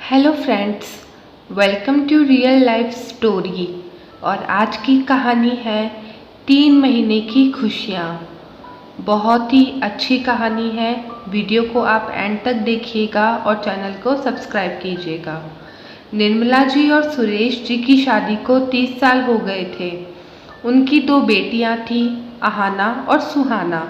Hello friends, welcome to real life story. और आज की कहानी है 3 महीने की खुशियाँ। बहुत ही अच्छी कहानी है। वीडियो को आप एंड तक देखिएगा और चैनल को सब्सक्राइब कीजिएगा। निर्मला जी और सुरेश जी की शादी को 30 साल हो गए थे। उनकी 2 बेटियां थीं, आहाना और सुहाना।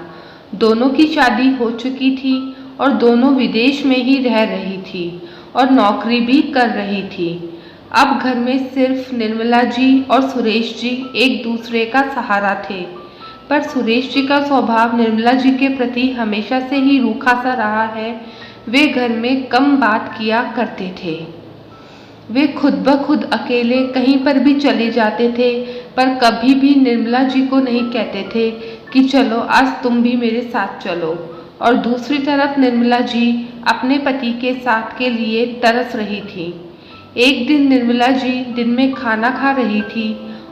दोनों की शादी हो चुकी थी और दोनों विदेश में ही रह रही थी और नौकरी भी कर रही थी। अब घर में सिर्फ निर्मला जी और सुरेश जी एक दूसरे का सहारा थे। पर सुरेश जी का स्वभाव निर्मला जी के प्रति हमेशा से ही रूखा सा रहा है। वे घर में कम बात किया करते थे। वे खुद ब खुद अकेले कहीं पर भी चले जाते थे, पर कभी भी निर्मला जी को नहीं कहते थे कि चलो आज तुम भी मेरे साथ चलो। और दूसरी तरफ निर्मला जी अपने पति के साथ के लिए तरस रही थी। एक दिन निर्मला जी दिन में खाना खा रही थी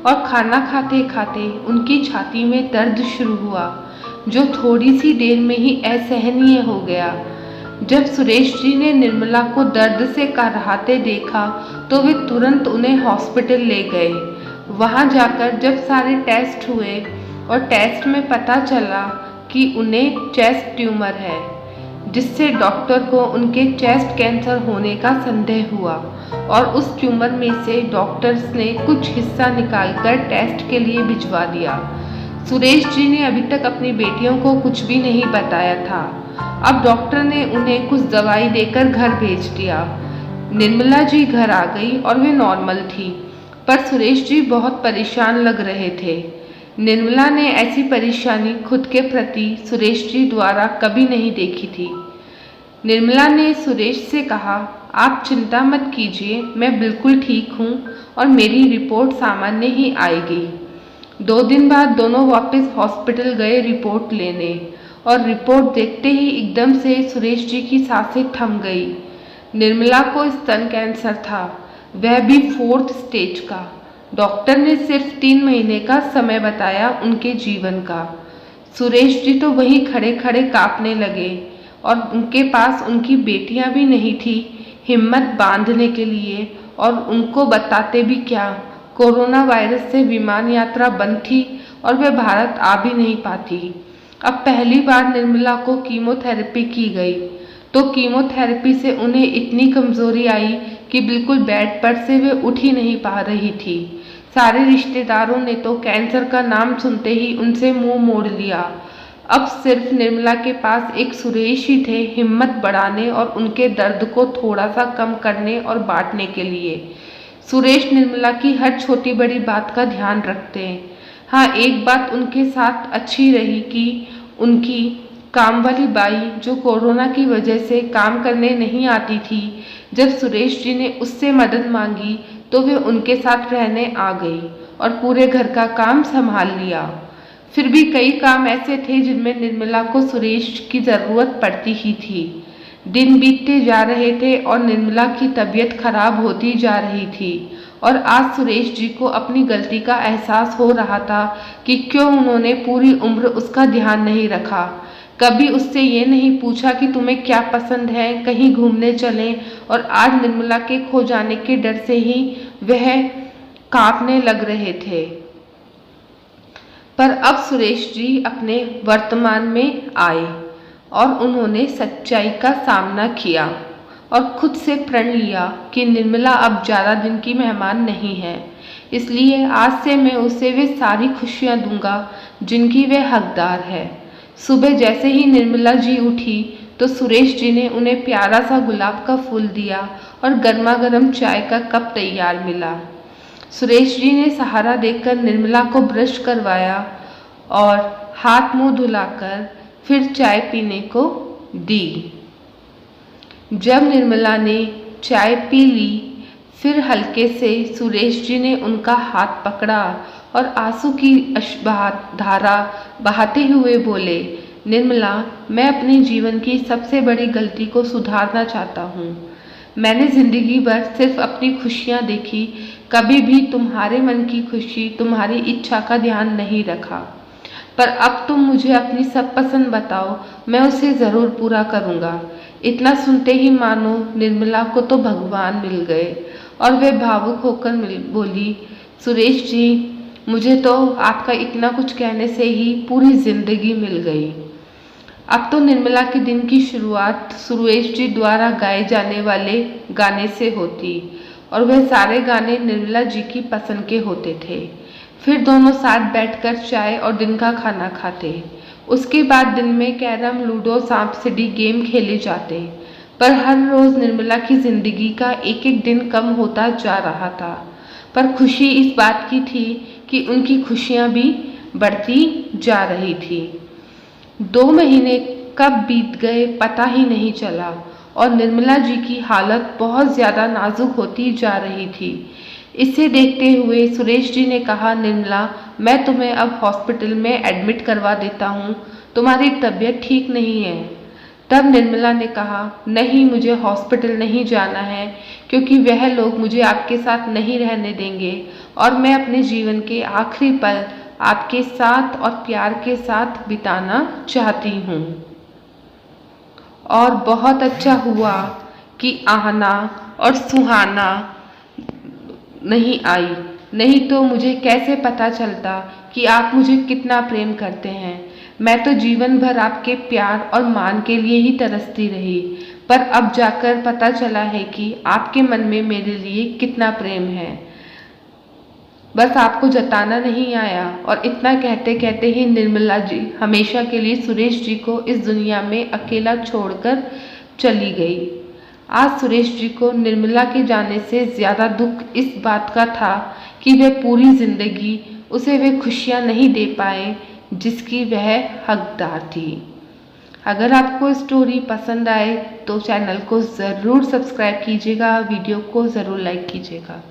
और खाना खाते खाते उनकी छाती में दर्द शुरू हुआ, जो थोड़ी सी देर में ही असहनीय हो गया। जब सुरेश जी ने निर्मला को दर्द से कराहते देखा तो वे तुरंत उन्हें हॉस्पिटल ले गए। वहां जाकर जब सारे टेस्ट हुए और टेस्ट में पता चला कि उन्हें चेस्ट ट्यूमर है, जिससे डॉक्टर को उनके चेस्ट कैंसर होने का संदेह हुआ और उस ट्यूमर में से डॉक्टर्स ने कुछ हिस्सा निकालकर टेस्ट के लिए भिजवा दिया। सुरेश जी ने अभी तक अपनी बेटियों को कुछ भी नहीं बताया था। अब डॉक्टर ने उन्हें कुछ दवाई देकर घर भेज दिया। निर्मला जी घर आ गई और वे नॉर्मल थी, पर सुरेश जी बहुत परेशान लग रहे थे। निर्मला ने ऐसी परेशानी खुद के प्रति सुरेश जी द्वारा कभी नहीं देखी थी। निर्मला ने सुरेश से कहा, आप चिंता मत कीजिए, मैं बिल्कुल ठीक हूँ और मेरी रिपोर्ट सामान्य ही आएगी। 2 दिन बाद दोनों वापस हॉस्पिटल गए रिपोर्ट लेने, और रिपोर्ट देखते ही एकदम से सुरेश जी की सांसें थम गई। निर्मला को स्तन कैंसर था, वह भी 4th स्टेज का। डॉक्टर ने सिर्फ 3 महीने का समय बताया उनके जीवन का। सुरेश जी तो वहीं खड़े खड़े कांपने लगे और उनके पास उनकी बेटियां भी नहीं थी हिम्मत बांधने के लिए, और उनको बताते भी क्या। कोरोना वायरस से विमान यात्रा बंद थी और वे भारत आ भी नहीं पाती। अब पहली बार निर्मला को कीमोथेरेपी की गई तो कीमोथेरेपी से उन्हें इतनी कमजोरी आई कि बिल्कुल बेड पर से वे उठ ही नहीं पा रही थी। सारे रिश्तेदारों ने तो कैंसर का नाम सुनते ही उनसे मुंह मोड़ लिया। अब सिर्फ निर्मला के पास एक सुरेश ही थे हिम्मत बढ़ाने और उनके दर्द को थोड़ा सा कम करने और बांटने के लिए। सुरेश निर्मला की हर छोटी बड़ी बात का ध्यान रखते हैं। हाँ, एक बात उनके साथ अच्छी रही कि उनकी काम वाली बाई, जो कोरोना की वजह से काम करने नहीं आती थी, जब सुरेश जी ने उससे मदद मांगी तो वे उनके साथ रहने आ गई और पूरे घर का काम संभाल लिया। फिर भी कई काम ऐसे थे जिनमें निर्मला को सुरेश की ज़रूरत पड़ती ही थी। दिन बीतते जा रहे थे और निर्मला की तबीयत खराब होती जा रही थी, और आज सुरेश जी को अपनी गलती का एहसास हो रहा था कि क्यों उन्होंने पूरी उम्र उसका ध्यान नहीं रखा। कभी उससे ये नहीं पूछा कि तुम्हें क्या पसंद है, कहीं घूमने चलें, और आज निर्मला के खो जाने के डर से ही वह कांपने लग रहे थे। पर अब सुरेश जी अपने वर्तमान में आए और उन्होंने सच्चाई का सामना किया और खुद से प्रण लिया कि निर्मला अब ज़्यादा दिन की मेहमान नहीं है, इसलिए आज से मैं उसे वे सारी खुशियाँ दूंगा जिनकी वह हकदार है। सुबह जैसे ही निर्मला जी उठी तो सुरेश जी ने उन्हें प्यारा सा गुलाब का फूल दिया और गर्मा गर्म चाय का कप तैयार मिला। सुरेश जी ने सहारा देकर निर्मला को ब्रश करवाया और हाथ मुंह धुलाकर फिर चाय पीने को दी। जब निर्मला ने चाय पी ली, फिर हल्के से सुरेश जी ने उनका हाथ पकड़ा और आंसू की धारा बहाते हुए बोले, निर्मला, मैं अपने जीवन की सबसे बड़ी गलती को सुधारना चाहता हूँ। मैंने जिंदगी भर सिर्फ अपनी खुशियाँ देखी, कभी भी तुम्हारे मन की खुशी, तुम्हारी इच्छा का ध्यान नहीं रखा। पर अब तुम मुझे अपनी सब पसंद बताओ, मैं उसे ज़रूर पूरा करूँगा। इतना सुनते ही मानो निर्मला को तो भगवान मिल गए और वे भावुक होकर बोली, सुरेश जी, मुझे तो आपका इतना कुछ कहने से ही पूरी जिंदगी मिल गई। अब तो निर्मला के दिन की शुरुआत सुरेश जी द्वारा गाए जाने वाले गाने से होती और वह सारे गाने निर्मला जी की पसंद के होते थे। फिर दोनों साथ बैठकर चाय और दिन का खाना खाते। उसके बाद दिन में कैरम, लूडो, सांप सीढ़ी गेम खेले जाते। पर हर रोज निर्मला की जिंदगी का एक एक दिन कम होता जा रहा था। पर खुशी इस बात की थी कि उनकी खुशियां भी बढ़ती जा रही थी। 2 महीने कब बीत गए पता ही नहीं चला और निर्मला जी की हालत बहुत ज़्यादा नाजुक होती जा रही थी। इसे देखते हुए सुरेश जी ने कहा, निर्मला, मैं तुम्हें अब हॉस्पिटल में एडमिट करवा देता हूँ, तुम्हारी तबीयत ठीक नहीं है। तब निर्मला ने कहा, नहीं, मुझे हॉस्पिटल नहीं जाना है क्योंकि वह लोग मुझे आपके साथ नहीं रहने देंगे और मैं अपने जीवन के आखिरी पल आपके साथ और प्यार के साथ बिताना चाहती हूँ। और बहुत अच्छा हुआ कि आहना और सुहाना नहीं आई, नहीं तो मुझे कैसे पता चलता कि आप मुझे कितना प्रेम करते हैं। मैं तो जीवन भर आपके प्यार और मान के लिए ही तरसती रही, पर अब जाकर पता चला है कि आपके मन में मेरे लिए कितना प्रेम है। बस आपको जताना नहीं आया। और इतना कहते कहते ही निर्मला जी हमेशा के लिए सुरेश जी को इस दुनिया में अकेला छोड़कर चली गई। आज सुरेश जी को निर्मला के जाने से ज़्यादा दुख इस बात का था कि वे पूरी जिंदगी उसे वे खुशियाँ नहीं दे पाए जिसकी वह हकदार थी। अगर आपको स्टोरी पसंद आए तो चैनल को ज़रूर सब्सक्राइब कीजिएगा, वीडियो को ज़रूर लाइक कीजिएगा।